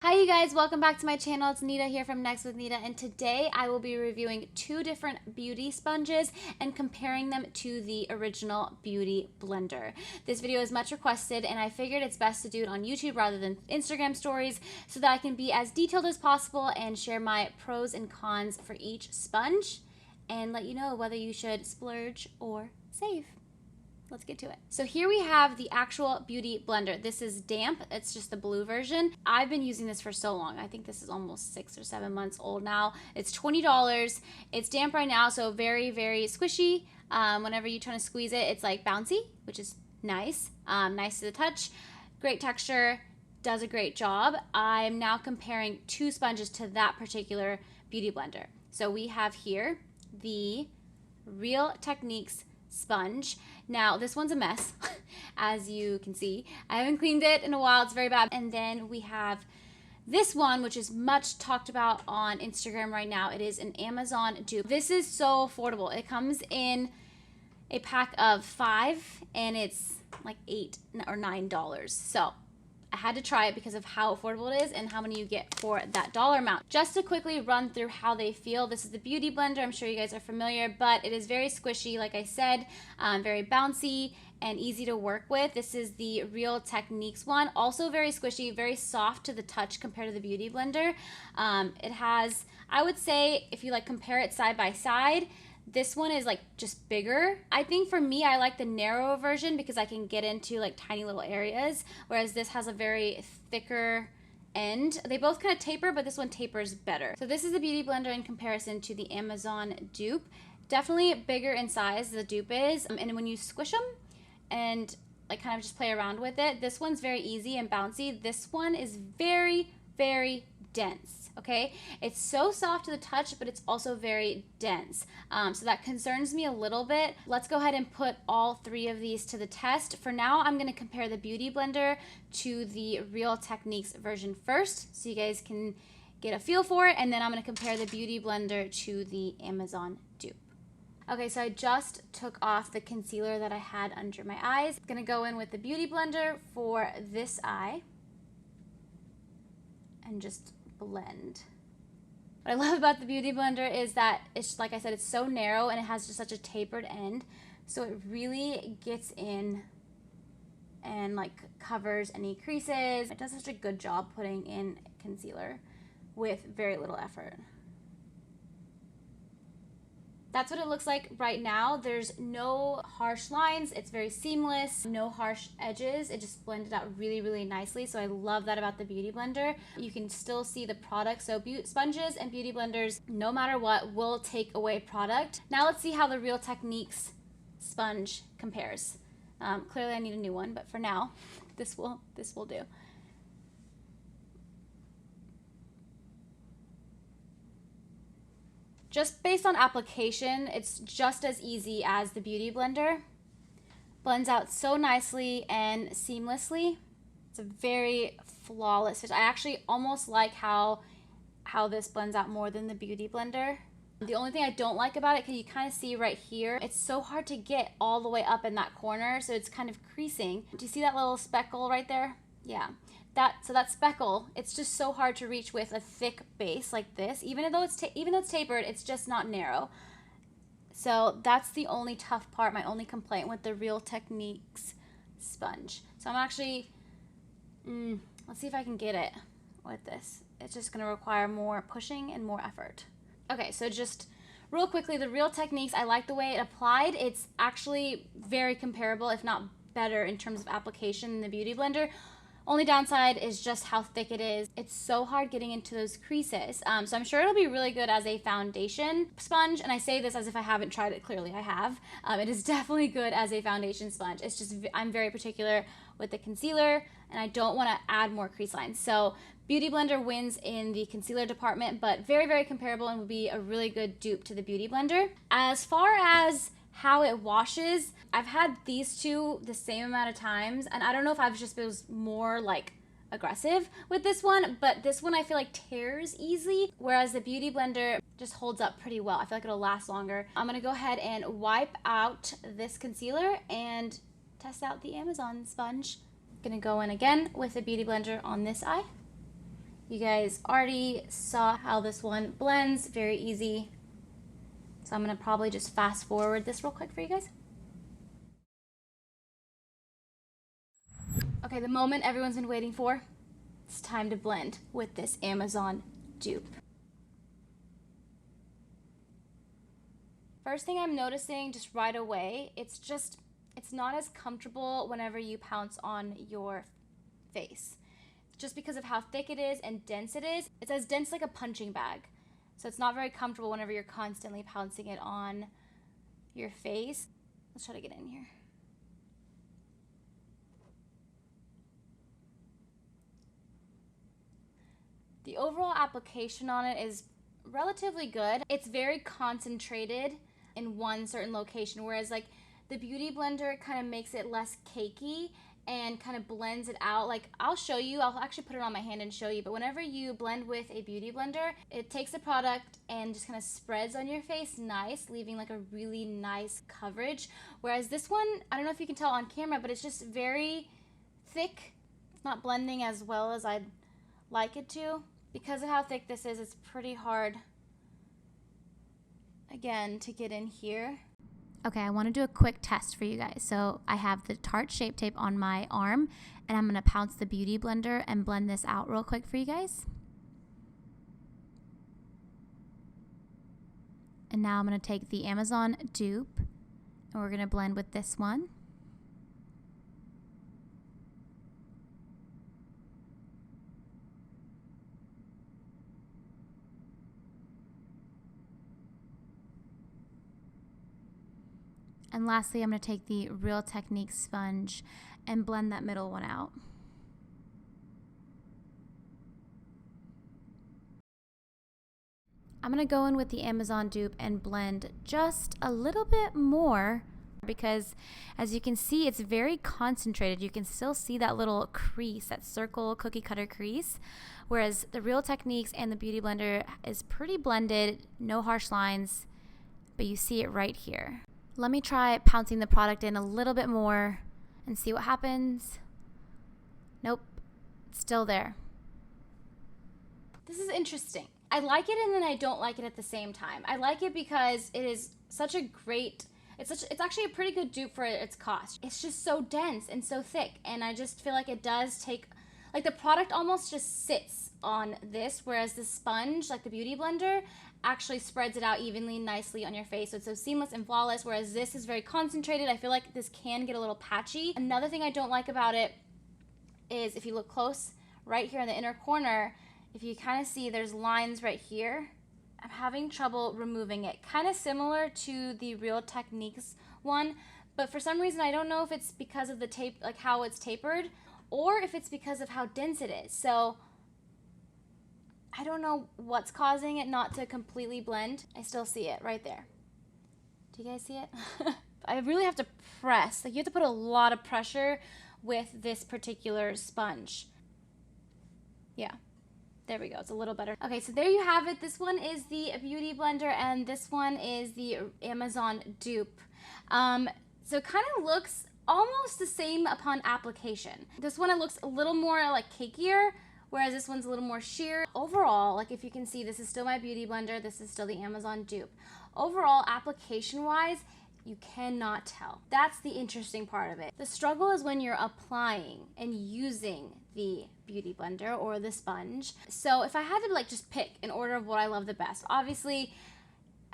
Hi you guys, welcome back to my channel. It's Nita here from Next with Nita, and today I will be reviewing two different beauty sponges and comparing them to the original beauty blender. This video is much requested and I figured it's best to do it on YouTube rather than Instagram stories so that I can be as detailed as possible and share my pros and cons for each sponge and let you know whether you should splurge or save. Let's get to it. So here we have the actual beauty blender. This is damp. It's just the blue version. I've been using this for so long. I think this is almost 6 or 7 months old now. It's $20. It's damp right now, so very, very squishy. Whenever you're trying to squeeze it, it's like bouncy, which is nice. Nice to the touch. Great texture. Does a great job. I'm now comparing two sponges to that particular beauty blender. So we have here the Real Techniques sponge. Now this one's a mess as you can see. I haven't cleaned it in a while, it's very bad. And then we have this one, which is much talked about on Instagram right now. It is an Amazon dupe. This is so affordable. It comes in a pack of 5 and it's like $8 or $9. So I had to try it because of how affordable it is and how many you get for that dollar amount. Just to quickly run through how they feel, this is the beauty blender. I'm sure you guys are familiar, but it is very squishy, like I said, very bouncy and easy to work with. This is the Real Techniques one. Also very squishy, very soft to the touch compared to the beauty blender. It has, I would say, if you like compare it side by side, this one is like just bigger. I think for me, I like the narrow version because I can get into like tiny little areas, whereas this has a very thicker end. They both kind of taper, but this one tapers better. So this is the beauty blender in comparison to the Amazon dupe. Definitely bigger in size, the dupe is. And when you squish them and like kind of just play around with it, this one's very easy and bouncy. This one is very, very dense, okay? It's so soft to the touch, but it's also very dense. So that concerns me a little bit. Let's go ahead and put all 3 of these to the test. For now, I'm gonna compare the beauty blender to the Real Techniques version first, so you guys can get a feel for it, and then I'm gonna compare the beauty blender to the Amazon dupe. Okay, so I just took off the concealer that I had under my eyes. I'm gonna go in with the beauty blender for this eye and just blend. What I love about the beauty blender is that it's, like I said, it's so narrow and it has just such a tapered end, so it really gets in and like covers any creases. It does such a good job putting in concealer with very little effort. That's what it looks like right now. There's no harsh lines. It's very seamless, no harsh edges. It just blended out really, really nicely. So I love that about the beauty blender. You can still see the product. So sponges and beauty blenders, no matter what, will take away product. Now let's see how the Real Techniques sponge compares. Clearly I need a new one, but for now, this will do. Just based on application, it's just as easy as the beauty blender. Blends out so nicely and seamlessly. It's a very flawless stitch. I actually almost like how this blends out more than the beauty blender. The only thing I don't like about it, can you kind of see right here, it's so hard to get all the way up in that corner, so it's kind of creasing. Do you see that little speckle right there? Yeah. So that speckle, it's just so hard to reach with a thick base like this. Even though it's tapered, it's just not narrow. So that's the only tough part, my only complaint with the Real Techniques sponge. So I'm actually, let's see if I can get it with this. It's just gonna require more pushing and more effort. Okay, so just real quickly, the Real Techniques, I like the way it applied. It's actually very comparable, if not better, in terms of application in the beauty blender. Only downside is just how thick it is. It's so hard getting into those creases. So I'm sure it'll be really good as a foundation sponge. And I say this as if I haven't tried it. Clearly I have. It is definitely good as a foundation sponge. It's just, I'm very particular with the concealer and I don't want to add more crease lines. So Beauty Blender wins in the concealer department, but very, very comparable and would be a really good dupe to the Beauty Blender. As far as how it washes, I've had these two the same amount of times, and I don't know if I've just been more like aggressive with this one, but this one I feel like tears easily, whereas the Beauty Blender just holds up pretty well. I feel like it'll last longer. I'm gonna go ahead and wipe out this concealer and test out the Amazon sponge. Gonna go in again with the Beauty Blender on this eye You guys already saw how this one blends, very easy. So I'm gonna probably just fast forward this real quick for you guys. Okay, the moment everyone's been waiting for, it's time to blend with this Amazon dupe. First thing I'm noticing just right away, it's not as comfortable whenever you pounce on your face. Just because of how thick it is and dense it is. It's as dense like a punching bag. So it's not very comfortable whenever you're constantly pouncing it on your face. Let's try to get in here. The overall application on it is relatively good. It's very concentrated in one certain location, whereas like the Beauty Blender kind of makes it less cakey and kind of blends it out. Like I'll show you, I'll actually put it on my hand and show you, but whenever you blend with a Beauty Blender, it takes the product and just kind of spreads on your face nice, leaving like a really nice coverage. Whereas this one, I don't know if you can tell on camera, but it's just very thick. It's not blending as well as I'd like it to. Because of how thick this is, it's pretty hard, again, to get in here. Okay, I want to do a quick test for you guys. So I have the Tarte Shape Tape on my arm, and I'm going to pounce the Beauty Blender and blend this out real quick for you guys. And now I'm going to take the Amazon dupe, and we're going to blend with this one. And lastly, I'm going to take the Real Techniques sponge and blend that middle one out. I'm going to go in with the Amazon dupe and blend just a little bit more because as you can see, it's very concentrated. You can still see that little crease, that circle cookie cutter crease, whereas the Real Techniques and the Beauty Blender is pretty blended, no harsh lines, but you see it right here. Let me try pouncing the product in a little bit more and see what happens. Nope, it's still there. This is interesting. I like it and then I don't like it at the same time. I like it because it is such a great, it's actually a pretty good dupe for its cost. It's just so dense and so thick, and I just feel like it does take, like the product almost just sits on this, whereas the sponge, like the Beauty Blender, actually spreads it out evenly, nicely on your face. So it's so seamless and flawless, whereas this is very concentrated. I feel like this can get a little patchy. Another thing I don't like about it is if you look close, right here in the inner corner, if you kind of see there's lines right here, I'm having trouble removing it. Kind of similar to the Real Techniques one, but for some reason I don't know if it's because of the tape, like how it's tapered, or if it's because of how dense it is. So I don't know what's causing it not to completely blend. I still see it right there. Do you guys see it? I really have to press. Like you have to put a lot of pressure with this particular sponge. Yeah, there we go. It's a little better. Okay, so there you have it. This one is the Beauty Blender and this one is the Amazon dupe. So it kind of looks almost the same upon application. This one, it looks a little more like cakier, whereas this one's a little more sheer. Overall, like if you can see, this is still my Beauty Blender, this is still the Amazon dupe. Overall, application-wise, you cannot tell. That's the interesting part of it. The struggle is when you're applying and using the Beauty Blender or the sponge. So if I had to like just pick an order of what I love the best, obviously,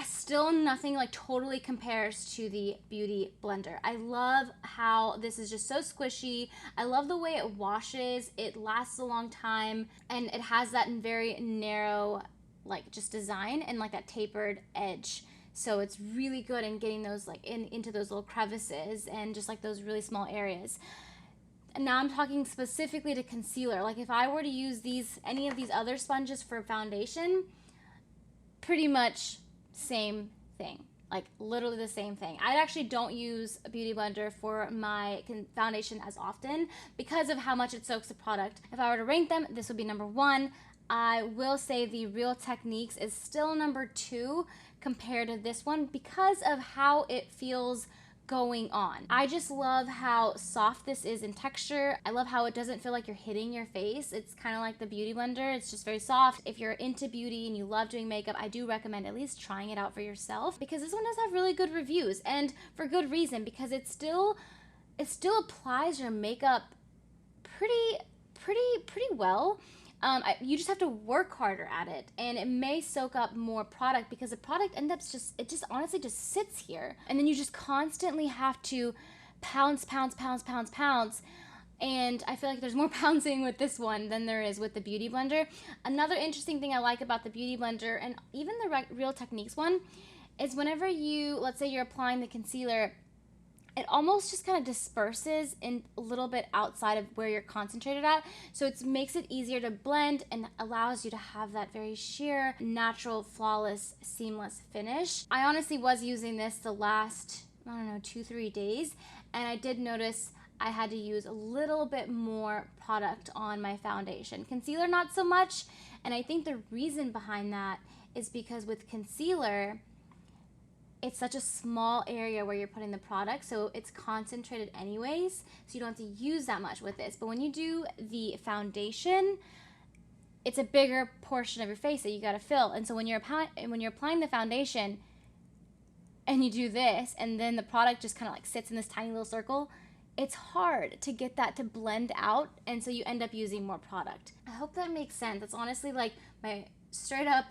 still nothing like totally compares to the Beauty Blender. I love how this is just so squishy. I love the way it washes. It lasts a long time and it has that very narrow like just design and like that tapered edge. So it's really good in getting those like into those little crevices and just like those really small areas. And now I'm talking specifically to concealer. Like if I were to use any of these other sponges for foundation, pretty much same thing, like literally the same thing. I actually don't use a Beauty Blender for my foundation as often because of how much it soaks the product. If I were to rank them, this would be number 1. I will say the Real Techniques is still number 2 compared to this one because of how it feels going on. I just love how soft this is in texture. I love how it doesn't feel like you're hitting your face. It's kind of like the Beauty Blender. It's just very soft. If you're into beauty and you love doing makeup, I do recommend at least trying it out for yourself, because this one does have really good reviews, and for good reason, because it still applies your makeup pretty well. You just have to work harder at it, and it may soak up more product because the product ends up just honestly just sits here, and then you just constantly have to pounce, and I feel like there's more pouncing with this one than there is with the Beauty Blender. Another interesting thing I like about the Beauty Blender, and even the Real Techniques one, is whenever let's say you're applying the concealer, it almost just kind of disperses in a little bit outside of where you're concentrated at. So it makes it easier to blend and allows you to have that very sheer, natural, flawless, seamless finish. I honestly was using this the last, I don't know, 2-3 days, and I did notice I had to use a little bit more product on my foundation. Concealer, not so much, and I think the reason behind that is because with concealer, it's such a small area where you're putting the product, so it's concentrated anyways, so you don't have to use that much with this. But when you do the foundation, it's a bigger portion of your face that you gotta fill. And so when you're applying the foundation and you do this, and then the product just kind of like sits in this tiny little circle, it's hard to get that to blend out, and so you end up using more product. I hope that makes sense. That's honestly like my straight up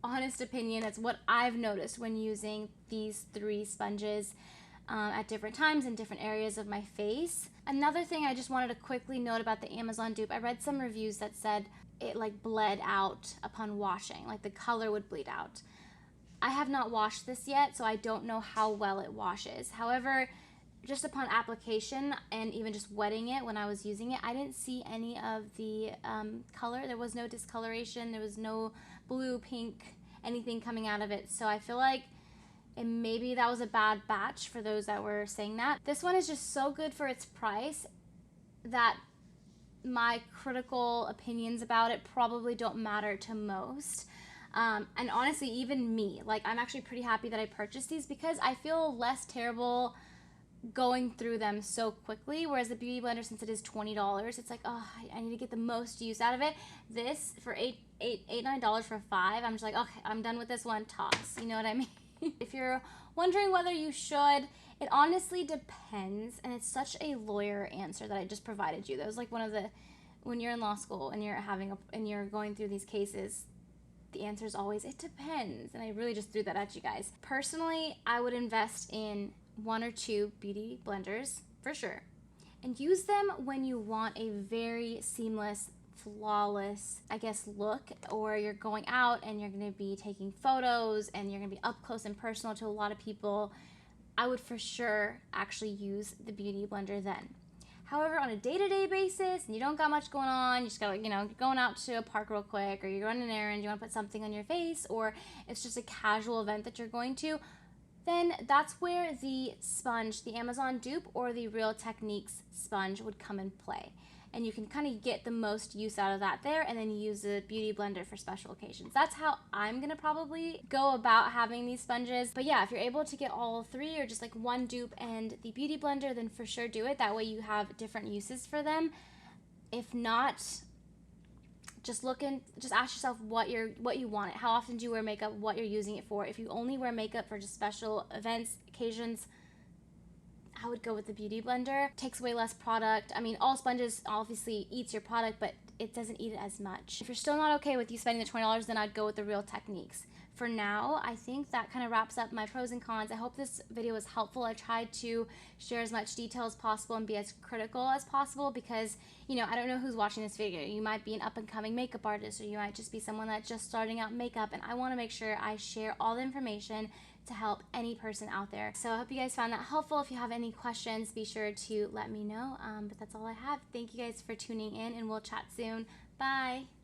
honest opinion. It's what I've noticed when using these 3 sponges at different times in different areas of my face. Another thing I just wanted to quickly note about the Amazon dupe, I read some reviews that said it like bled out upon washing, like the color would bleed out. I have not washed this yet, so I don't know how well it washes. However, just upon application and even just wetting it when I was using it, I didn't see any of the color. There was no discoloration. There was no blue, pink, anything coming out of it. So I feel like maybe that was a bad batch for those that were saying that. This one is just so good for its price that my critical opinions about it probably don't matter to most. And honestly, even me, like, I'm actually pretty happy that I purchased these because I feel less terrible going through them so quickly, whereas the Beauty Blender, since it is $20, it's like, oh, I need to get the most use out of it. This for $9 for 5, I'm just like, okay, I'm done with this one, toss. You know what I mean? If you're wondering whether you should, it honestly depends, and it's such a lawyer answer that I just provided you. That was like one of the, when you're in law school and you're going through these cases, the answer is always, it depends, and I really just threw that at you guys. Personally, I would invest in 1 or 2 beauty blenders for sure, and use them when you want a very seamless, flawless, I guess, look, or you're going out and you're going to be taking photos and you're going to be up close and personal to a lot of people. I would for sure actually use the Beauty Blender then. However, on a day-to-day basis, and you don't got much going on, you just got, you know, you're going out to a park real quick, or you're running an errand, you want to put something on your face, or it's just a casual event that you're going to, then that's where the sponge, the Amazon dupe or the Real Techniques sponge would come in play. And you can kind of get the most use out of that there, and then use the Beauty Blender for special occasions. That's how I'm gonna probably go about having these sponges. But yeah, if you're able to get all 3 or just like 1 dupe and the Beauty Blender, then for sure do it. That way you have different uses for them. If not, just ask yourself what you want it. How often do you wear makeup? What you're using it for? If you only wear makeup for just special events, occasions, I would go with the Beauty Blender. It takes way less product. I mean, all sponges obviously eats your product, but it doesn't eat it as much. If you're still not okay with you spending the $20, then I'd go with the Real Techniques. For now, I think that kind of wraps up my pros and cons. I hope this video was helpful. I tried to share as much detail as possible and be as critical as possible because, you know, I don't know who's watching this video. You might be an up-and-coming makeup artist, or you might just be someone that's just starting out makeup, and I want to make sure I share all the information to help any person out there. So I hope you guys found that helpful. If you have any questions, be sure to let me know. But that's all I have. Thank you guys for tuning in, and we'll chat soon. Bye.